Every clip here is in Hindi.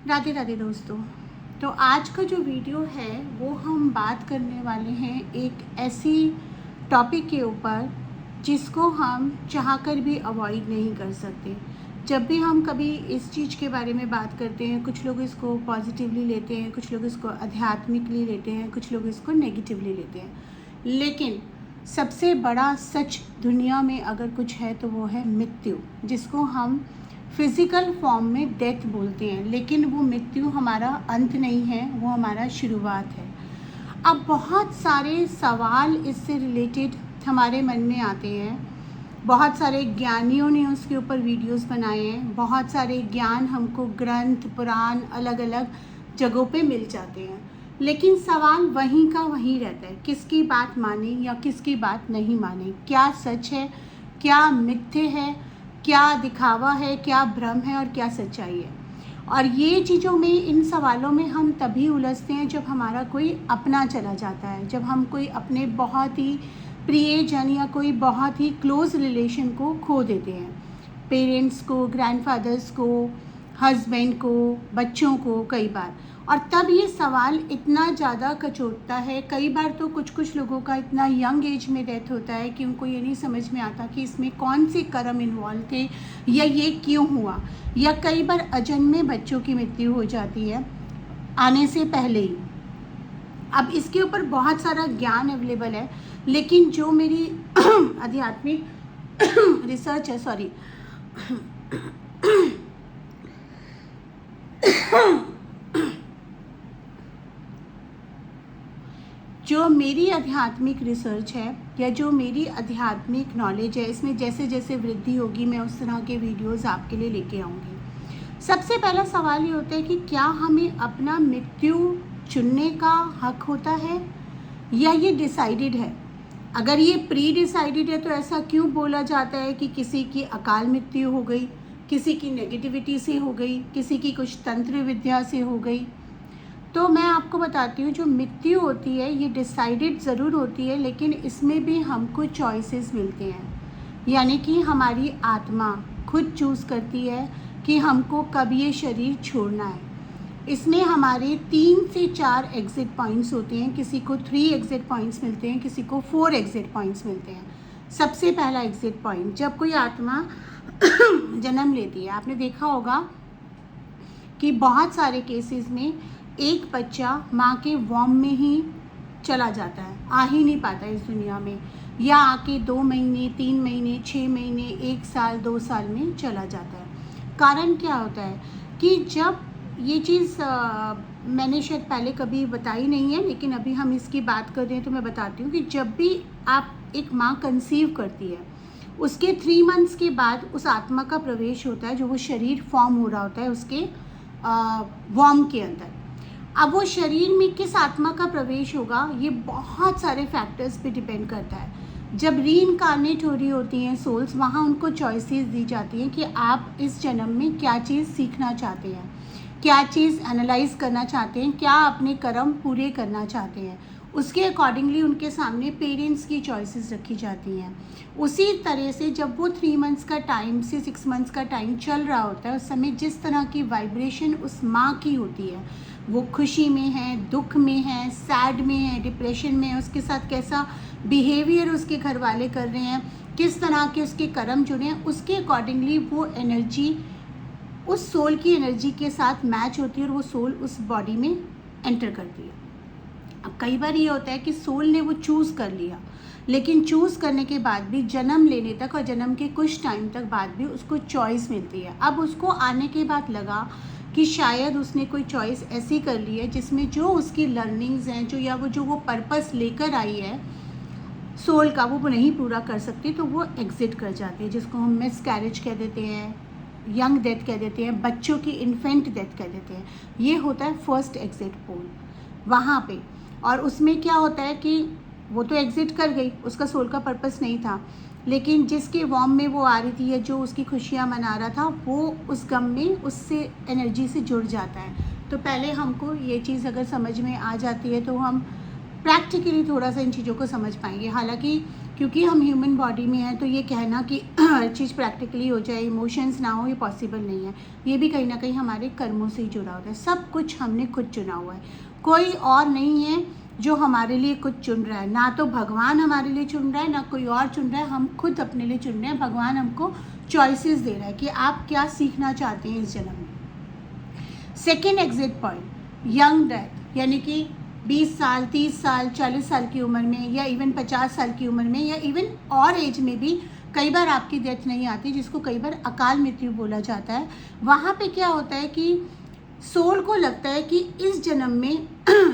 राधे राधे दोस्तों। तो आज का जो वीडियो है वो हम बात करने वाले हैं एक ऐसी टॉपिक के ऊपर जिसको हम चाहकर भी अवॉइड नहीं कर सकते। जब भी हम कभी इस चीज़ के बारे में बात करते हैं, कुछ लोग इसको पॉजिटिवली लेते हैं, कुछ लोग इसको आध्यात्मिकली लेते हैं, कुछ लोग इसको नेगेटिवली लेते हैं। लेकिन सबसे बड़ा सच दुनिया में अगर कुछ है तो वो है मृत्यु, जिसको हम फिज़िकल फॉर्म में डेथ बोलते हैं। लेकिन वो मृत्यु हमारा अंत नहीं है, वो हमारा शुरुआत है। अब बहुत सारे सवाल इससे रिलेटेड हमारे मन में आते हैं। बहुत सारे ज्ञानियों ने उसके ऊपर वीडियोस बनाए हैं। बहुत सारे ज्ञान हमको ग्रंथ पुराण अलग अलग जगहों पे मिल जाते हैं। लेकिन सवाल वहीं का वहीं रहता है, किसकी बात माने या किसकी बात नहीं माने, क्या सच है, क्या मिथ्य है, क्या दिखावा है, क्या भ्रम है और क्या सच्चाई है। और ये चीज़ों में, इन सवालों में हम तभी उलझते हैं जब हमारा कोई अपना चला जाता है, जब हम कोई अपने बहुत ही प्रियजन या कोई बहुत ही क्लोज़ रिलेशन को खो देते हैं। पेरेंट्स को, ग्रैंडफादर्स को, हस्बैंड को, बच्चों को कई बार। और तब ये सवाल इतना ज़्यादा कचोटता है। कई बार तो कुछ लोगों का इतना यंग एज में डेथ होता है कि उनको ये नहीं समझ में आता कि इसमें कौन से कर्म इन्वॉल्व थे या ये क्यों हुआ। या कई बार अजन्मे बच्चों की मृत्यु हो जाती है आने से पहले ही। अब इसके ऊपर बहुत सारा ज्ञान अवेलेबल है, लेकिन जो मेरी आध्यात्मिक रिसर्च है, सॉरी जो मेरी आध्यात्मिक रिसर्च है या जो मेरी आध्यात्मिक नॉलेज है, इसमें जैसे जैसे वृद्धि होगी मैं उस तरह के वीडियोस आपके लिए लेके आऊँगी। सबसे पहला सवाल ये होता है कि क्या हमें अपना मृत्यु चुनने का हक होता है या ये डिसाइडेड है। अगर ये प्री डिसाइडेड है तो ऐसा क्यों बोला जाता है कि किसी की अकाल मृत्यु हो गई, किसी की नेगेटिविटी से हो गई, किसी की कुछ तंत्र विद्या से हो गई। तो मैं आपको बताती हूँ, जो मृत्यु होती है ये डिसाइडेड ज़रूर होती है, लेकिन इसमें भी हमको चॉइसेस मिलते हैं। यानी कि हमारी आत्मा खुद चूज़ करती है कि हमको कब ये शरीर छोड़ना है। इसमें हमारे 3 से 4 एग्ज़िट पॉइंट्स होते हैं। किसी को 3 एग्ज़िट पॉइंट्स मिलते हैं, किसी को 4 एग्ज़िट पॉइंट्स मिलते हैं। सबसे पहला एग्ज़िट पॉइंट, जब कोई आत्मा जन्म लेती है, आपने देखा होगा कि बहुत सारे केसेस में एक बच्चा माँ के वॉम में ही चला जाता है, आ ही नहीं पाता इस दुनिया में, या आके 2 महीने, 3 महीने, 6 महीने, 1 साल, 2 साल में चला जाता है। कारण क्या होता है कि जब ये चीज़ मैंने शायद पहले कभी बताई नहीं है, लेकिन अभी हम इसकी बात कर रहे हैं तो मैं बताती हूँ कि जब भी आप एक माँ कंसीव करती है, उसके 3 मंथ्स के बाद उस आत्मा का प्रवेश होता है, जो वो शरीर फॉर्म हो रहा होता है उसके वॉम के अंदर। अब वो शरीर में किस आत्मा का प्रवेश होगा ये बहुत सारे फैक्टर्स पे डिपेंड करता है। जब रीइंकार्नेट हो रही होती हैं सोल्स, वहाँ उनको चॉइसेस दी जाती हैं कि आप इस जन्म में क्या चीज़ सीखना चाहते हैं, क्या चीज़ एनालाइज करना चाहते हैं, क्या अपने कर्म पूरे करना चाहते हैं। उसके अकॉर्डिंगली उनके सामने पेरेंट्स की चॉइसेस रखी जाती हैं। उसी तरह से जब वो 3 मंथ्स का टाइम से 6 मंथ्स का टाइम चल रहा होता है, उस समय जिस तरह की वाइब्रेशन उस माँ की होती है, वो खुशी में है, दुख में है, सैड में है, डिप्रेशन में है, उसके साथ कैसा बिहेवियर उसके घर वाले कर रहे हैं, किस तरह के उसके कर्म जुड़े हैं, उसके अकॉर्डिंगली वो एनर्जी उस सोल की एनर्जी के साथ मैच होती है और वो सोल उस बॉडी में एंटर करती है। अब कई बार ये होता है कि सोल ने वो चूज़ कर लिया, लेकिन चूज़ करने के बाद भी जन्म लेने तक और जन्म के कुछ टाइम तक बाद भी उसको चॉइस मिलती है। अब उसको आने के बाद लगा कि शायद उसने कोई चॉइस ऐसी कर ली है जिसमें जो उसकी लर्निंग्स हैं, जो वो पर्पस लेकर आई है सोल का, वो नहीं पूरा कर सकती, तो वो एग्ज़िट कर जाती है, जिसको हम मिस कैरेज कह देते हैं, यंग डेथ कह देते हैं, बच्चों की इन्फेंट डेथ कह देते हैं। ये होता है फर्स्ट एग्ज़िट पोल वहाँ पे। और उसमें क्या होता है कि वो तो एग्ज़िट कर गई, उसका सोल का पर्पस नहीं था, लेकिन जिसके वॉर्म में वो आ रही थी या जो उसकी खुशियाँ मना रहा था, वो उस गम में उससे एनर्जी से जुड़ जाता है। तो पहले हमको ये चीज़ अगर समझ में आ जाती है तो हम प्रैक्टिकली थोड़ा सा इन चीज़ों को समझ पाएंगे। हालांकि क्योंकि हम ह्यूमन बॉडी में हैं, तो ये कहना कि हर चीज़ प्रैक्टिकली हो जाए, इमोशंस ना हो, ये पॉसिबल नहीं है। ये भी कहीं ना कहीं हमारे कर्मों से ही जुड़ा होता है। सब कुछ हमने खुद चुना हुआ है, कोई और नहीं है जो हमारे लिए कुछ चुन रहा है। ना तो भगवान हमारे लिए चुन रहा है, ना कोई और चुन रहा है, हम खुद अपने लिए चुन रहे हैं। भगवान हमको चॉइसेस दे रहा है कि आप क्या सीखना चाहते हैं इस जन्म में। Second exit point, young death, यानी कि 20 साल, 30 साल, 40 साल की उम्र में, या इवन 50 साल की उम्र में, या इवन और एज में भी कई बार आपकी डेथ नहीं आती, जिसको कई बार अकाल मृत्यु बोला जाता है। वहाँ पे क्या होता है कि सोल को लगता है कि इस जन्म में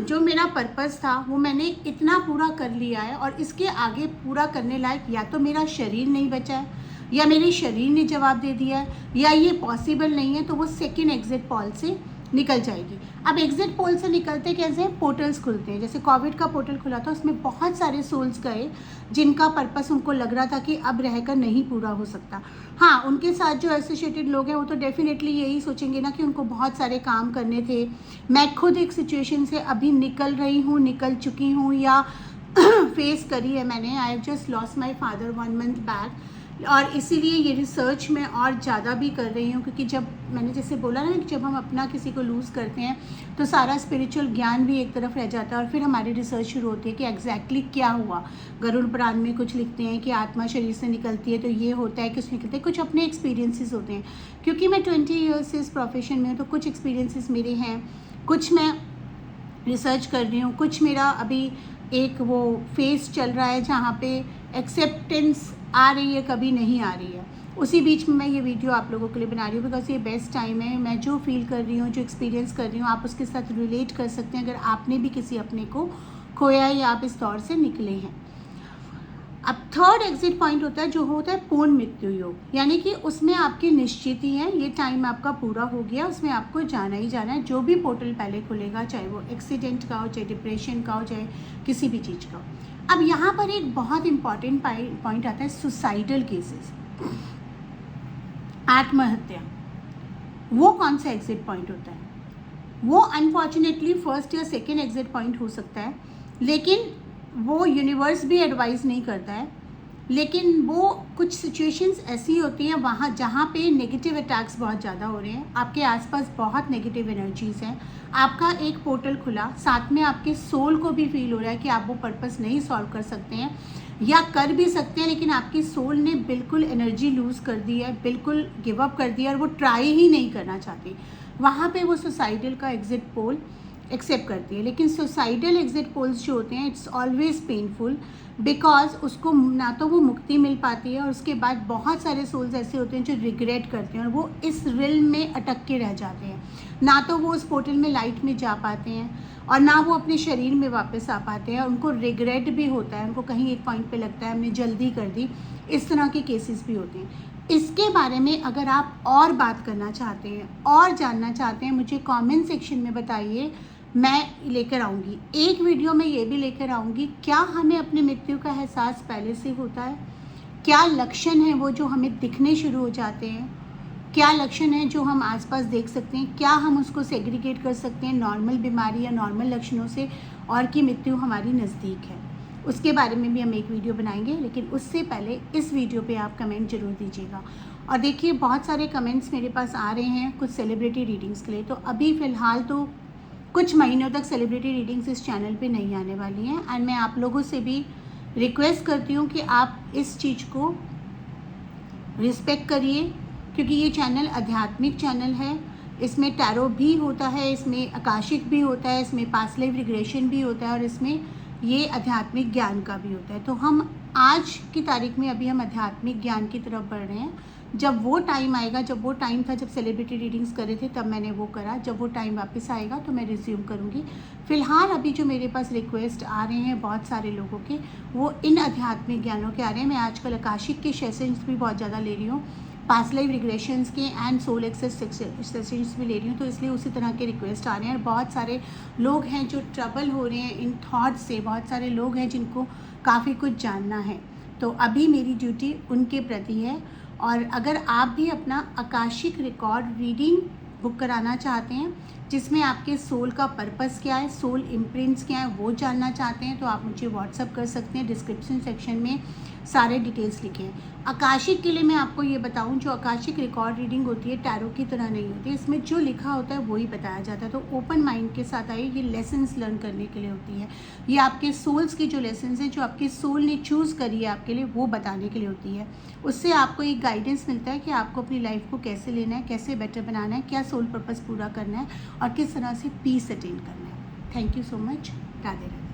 जो मेरा पर्पस था वो मैंने इतना पूरा कर लिया है, और इसके आगे पूरा करने लायक या तो मेरा शरीर नहीं बचा है, या मेरे शरीर ने जवाब दे दिया है, या ये पॉसिबल नहीं है, तो वो सेकेंड एग्जिट पोल से निकल जाएगी। अब एग्जिट पोल से निकलते कैसे हैं? पोर्टल्स खुलते हैं। जैसे कोविड का पोर्टल खुला था, उसमें बहुत सारे सोल्स गए जिनका पर्पस उनको लग रहा था कि अब रहकर नहीं पूरा हो सकता। हाँ, उनके साथ जो एसोसिएटेड लोग हैं वो तो डेफिनेटली यही सोचेंगे ना कि उनको बहुत सारे काम करने थे। मैं खुद एक सिचुएशन से अभी निकल रही हूँ, निकल चुकी हूँ, या फेस करी है मैंने। I have just lost my father 1 month back, और इसीलिए ये रिसर्च मैं और ज़्यादा भी कर रही हूँ, क्योंकि जब मैंने जैसे बोला ना कि जब हम अपना किसी को लूज़ करते हैं तो सारा स्पिरिचुअल ज्ञान भी एक तरफ रह जाता है, और फिर हमारी रिसर्च शुरू होती है कि एग्जैक्टली क्या हुआ। गरुड़ पुराण में कुछ लिखते हैं कि आत्मा शरीर से निकलती है तो ये होता है, कुछ निकलते हैं, कुछ अपने एक्सपीरियंसेस होते हैं। क्योंकि मैं 20 ईयर्स से इस प्रोफेशन में हूँ, तो कुछ एक्सपीरियंसेस मेरे हैं, कुछ मैं रिसर्च कर रही हूँ, कुछ मेरा अभी एक वो फेस चल रहा है जहाँ पे एक्सेप्टेंस आ रही है, कभी नहीं आ रही है। उसी बीच में मैं ये वीडियो आप लोगों के लिए बना रही हूँ, बिकॉज ये बेस्ट टाइम है। मैं जो फील कर रही हूँ, जो एक्सपीरियंस कर रही हूँ, आप उसके साथ रिलेट कर सकते हैं अगर आपने भी किसी अपने को खोया है या आप इस दौर से निकले हैं। अब थर्ड एग्जिट पॉइंट होता है जो होता है पूर्ण मृत्यु योग, यानी कि उसमें आपकी निश्चित ही है, ये टाइम आपका पूरा हो गया, उसमें आपको जाना ही जाना है। जो भी पोर्टल पहले खुलेगा, चाहे वो एक्सीडेंट का हो, चाहे डिप्रेशन का हो, चाहे किसी भी चीज़ का हो। अब यहाँ पर एक बहुत इंपॉर्टेंट पॉइंट आता है, सुसाइडल केसेस, आत्महत्या। वो कौन सा एग्जिट पॉइंट होता है? वो अनफॉर्चुनेटली फर्स्ट या सेकेंड एग्जिट पॉइंट हो सकता है, लेकिन वो यूनिवर्स भी एडवाइस नहीं करता है। लेकिन वो कुछ सिचुएशंस ऐसी होती हैं वहाँ जहाँ पे नेगेटिव अटैक्स बहुत ज़्यादा हो रहे हैं, आपके आसपास बहुत नेगेटिव एनर्जीज़ हैं, आपका एक पोर्टल खुला, साथ में आपके सोल को भी फील हो रहा है कि आप वो पर्पस नहीं सॉल्व कर सकते हैं, या कर भी सकते हैं, लेकिन आपकी सोल ने बिल्कुल एनर्जी लूज़ कर दी है, बिल्कुल गिव अप कर दिया, और वो ट्राई ही नहीं करना चाहती। वहाँ पे वो सुसाइडल का एग्जिट पोल एक्सेप्ट करती है। लेकिन सुसाइडल एग्जिट पोल्स जो होते हैं, इट्स ऑलवेज पेनफुल, बिकॉज उसको ना तो वो मुक्ति मिल पाती है, और उसके बाद बहुत सारे सोल्स ऐसे होते हैं जो रिग्रेट करते हैं, और वो इस रिल्म में अटक के रह जाते हैं। ना तो वो उस पोर्टल में लाइट में जा पाते हैं, और ना वो अपने शरीर में वापस आ पाते हैं। उनको रिग्रेट भी होता है, उनको कहीं एक पॉइंट पे लगता है हमने जल्दी कर दी। इस तरह के केसेस भी होते हैं। इसके बारे में अगर आप और बात करना चाहते हैं और जानना चाहते हैं, मुझे कमेंट सेक्शन में बताइए, मैं लेकर आऊँगी। एक वीडियो में ये भी लेकर आऊँगी, क्या हमें अपनी मृत्यु का एहसास पहले से होता है? क्या लक्षण हैं वो जो हमें दिखने शुरू हो जाते हैं? क्या लक्षण हैं जो हम आसपास देख सकते हैं? क्या हम उसको सेग्रीगेट कर सकते हैं नॉर्मल बीमारी या नॉर्मल लक्षणों से, और कि मृत्यु हमारी नज़दीक है? उसके बारे में भी हम एक वीडियो बनाएंगे, लेकिन उससे पहले इस वीडियो पे आप कमेंट जरूर दीजिएगा। और देखिए, बहुत सारे कमेंट्स मेरे पास आ रहे हैं कुछ सेलिब्रिटी रीडिंग्स के लिए। तो अभी फ़िलहाल तो कुछ महीनों तक सेलिब्रिटी रीडिंग्स इस चैनल पे नहीं आने वाली हैं, एंड मैं आप लोगों से भी रिक्वेस्ट करती हूँ कि आप इस चीज़ को रिस्पेक्ट करिए, क्योंकि ये चैनल आध्यात्मिक चैनल है। इसमें टैरो भी होता है, इसमें आकाशिक भी होता है, इसमें पास्ट लाइफ रिग्रेशन भी होता है, और इसमें ये आध्यात्मिक ज्ञान का भी होता है। तो हम आज की तारीख में अभी हम आध्यात्मिक ज्ञान की तरफ बढ़ रहे हैं। जब वो टाइम आएगा, जब वो टाइम था जब सेलिब्रिटी रीडिंग्स करे थे, तब मैंने वो करा। जब वो टाइम वापस आएगा तो मैं रिज्यूम करूँगी। फ़िलहाल अभी जो मेरे पास रिक्वेस्ट आ रहे हैं बहुत सारे लोगों के, वो इन आध्यात्मिक ज्ञानों के आ रहे हैं। मैं आजकल आकाशिक के सेशंस भी बहुत ज़्यादा ले रही हूँ, पास्ट लाइफ रिग्रेशंस के एंड सोल एक्सेस सेशंस भी ले रही हूँ, तो इसलिए उसी तरह के रिक्वेस्ट आ रहे हैं। बहुत सारे लोग हैं जो ट्रबल हो रहे हैं इन थॉट्स से, बहुत सारे लोग हैं जिनको काफ़ी कुछ जानना है। तो अभी मेरी ड्यूटी उनके प्रति है। और अगर आप भी अपना आकाशिक रिकॉर्ड रीडिंग बुक कराना चाहते हैं, जिसमें आपके सोल का पर्पस क्या है, सोल इम्प्रिंट्स क्या है, वो जानना चाहते हैं, तो आप मुझे व्हाट्सअप कर सकते हैं। डिस्क्रिप्शन सेक्शन में सारे डिटेल्स लिखे हैं। आकाशिक के लिए मैं आपको ये बताऊं, जो आकाशिक रिकॉर्ड रीडिंग होती है टैरो की तरह नहीं होती, इसमें जो लिखा होता है वही बताया जाता है। तो ओपन माइंड के साथ आइए, ये लेसन्स लर्न करने के लिए होती है। ये आपके सोल्स की जो लेसन्स हैं, जो आपकी सोल ने चूज़ करी है आपके लिए, वो बताने के लिए होती है। उससे आपको एक गाइडेंस मिलता है कि आपको अपनी लाइफ को कैसे लेना है, कैसे बेटर बनाना है, क्या सोल पर्पस पूरा करना है और किस तरह से पीस अटेन करना है। Thank you so much. Radhe Radhe.